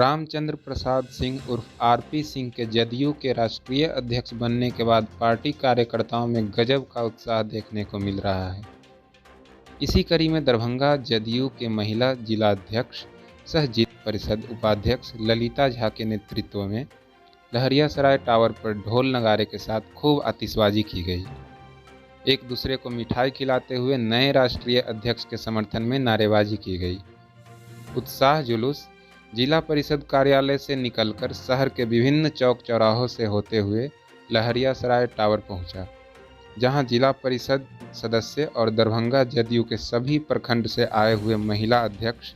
रामचंद्र प्रसाद सिंह उर्फ आरपी सिंह के जदयू के राष्ट्रीय अध्यक्ष बनने के बाद पार्टी कार्यकर्ताओं में गजब का उत्साह देखने को मिल रहा है। इसी कड़ी में दरभंगा जदयू के महिला जिलाध्यक्ष सह जिला परिषद उपाध्यक्ष ललिता झा के नेतृत्व में लहरियासराय टावर पर ढोल नगारे के साथ खूब आतिशबाजी की गई। एक दूसरे को मिठाई खिलाते हुए नए राष्ट्रीय अध्यक्ष के समर्थन में नारेबाजी की गई। उत्साह जुलूस जिला परिषद कार्यालय से निकलकर शहर के विभिन्न चौक चौराहों से होते हुए लहरियासराय टावर पहुंचा, जहां जिला परिषद सदस्य और दरभंगा जदयू के सभी प्रखंड से आए हुए महिला अध्यक्ष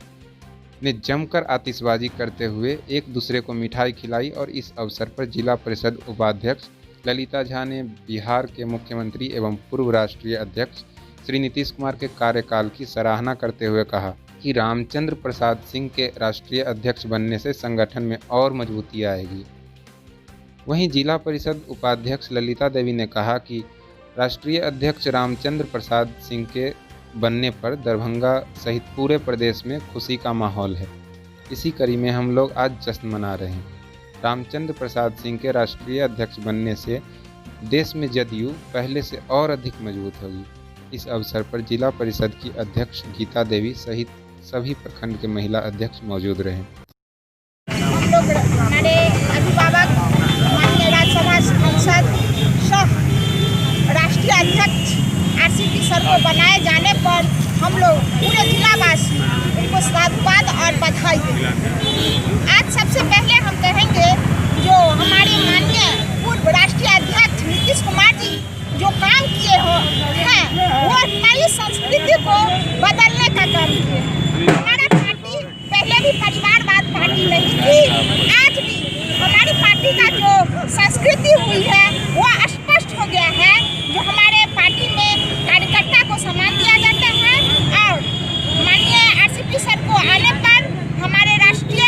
ने जमकर आतिशबाजी करते हुए एक दूसरे को मिठाई खिलाई। और इस अवसर पर जिला परिषद उपाध्यक्ष ललिता झा ने बिहार के मुख्यमंत्री एवं पूर्व राष्ट्रीय अध्यक्ष श्री नीतीश कुमार के कार्यकाल की सराहना करते हुए कहा कि रामचंद्र प्रसाद सिंह के राष्ट्रीय अध्यक्ष बनने से संगठन में और मजबूती आएगी। वहीं जिला परिषद उपाध्यक्ष ललिता देवी ने कहा कि राष्ट्रीय अध्यक्ष रामचंद्र प्रसाद सिंह के बनने पर दरभंगा सहित पूरे प्रदेश में खुशी का माहौल है। इसी कड़ी में हम लोग आज जश्न मना रहे हैं। रामचंद्र प्रसाद सिंह के राष्ट्रीय अध्यक्ष बनने से देश में जदयू पहले से और अधिक मजबूत होगी। इस अवसर पर जिला परिषद की अध्यक्ष गीता देवी सहित सभी प्रखंड के महिला अध्यक्ष मौजूद रहे। हम लोग हमारे अभिभावक माननीय राज्यसभा सांसद सह राष्ट्रीय अध्यक्ष आरसीपी सर को बनाए जाने पर हम लोग पूरे जिलावासी उनको साधुवाद और बधाई दें। आज सबसे पहले हम कहेंगे जो हमारे माननीय पूर्व राष्ट्रीय अध्यक्ष नीतीश कुमार जी जो काम किए हैं वो नई संस्कृति को बदलने का काम किए। हमारा पार्टी पहले भी परिवारवाद पार्टी नहीं थी, आज भी हमारी पार्टी का जो संस्कृति हुई है वो स्पष्ट हो गया है। जो हमारे पार्टी में कार्यकर्ता को सम्मान दिया जाता है और माननीय आरसीपी सर को आने पर हमारे राष्ट्रीय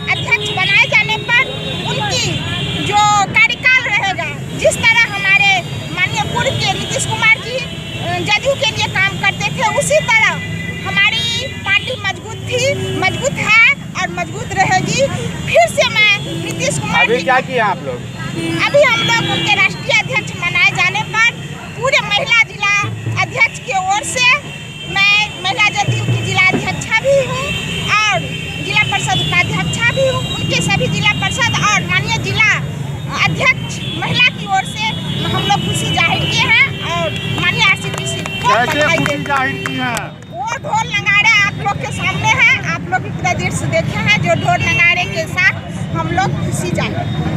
अध्यक्ष बनाए जाने पर उनकी जो कार्यकाल रहेगा, जिस तरह हमारे माननीय पूर्व के नीतीश कुमार जी जदयू के लिए काम करते थे, उसी तरह हमारी पार्टी मजबूत है और मजबूत रहेगी। फिर से मैं नीतीश कुमार अभी क्या किया आप लोग? अभी हम लोग उनके राष्ट्रीय अध्यक्ष बनाए जाने पर पूरे महिला जिला अध्यक्ष की ओर से मैं महिला जदयू की जिला अध्यक्षा भी हूँ और जिला परिषद उपाध्यक्षा भी हूँ। उनके सभी जिला परिषद और माननीय जिला अध्यक्ष महिला की ओर से हम लोग खुशी जाहिर किए हैं और माननीय आरसीपी सिंह को बधाई देते हैं। वो ढोल नगाड़े आप लोग के सामने है, आप लोग इतना देर से देखे हैं जो ढोल नगाड़े के साथ हम लोग खुशी जाहिर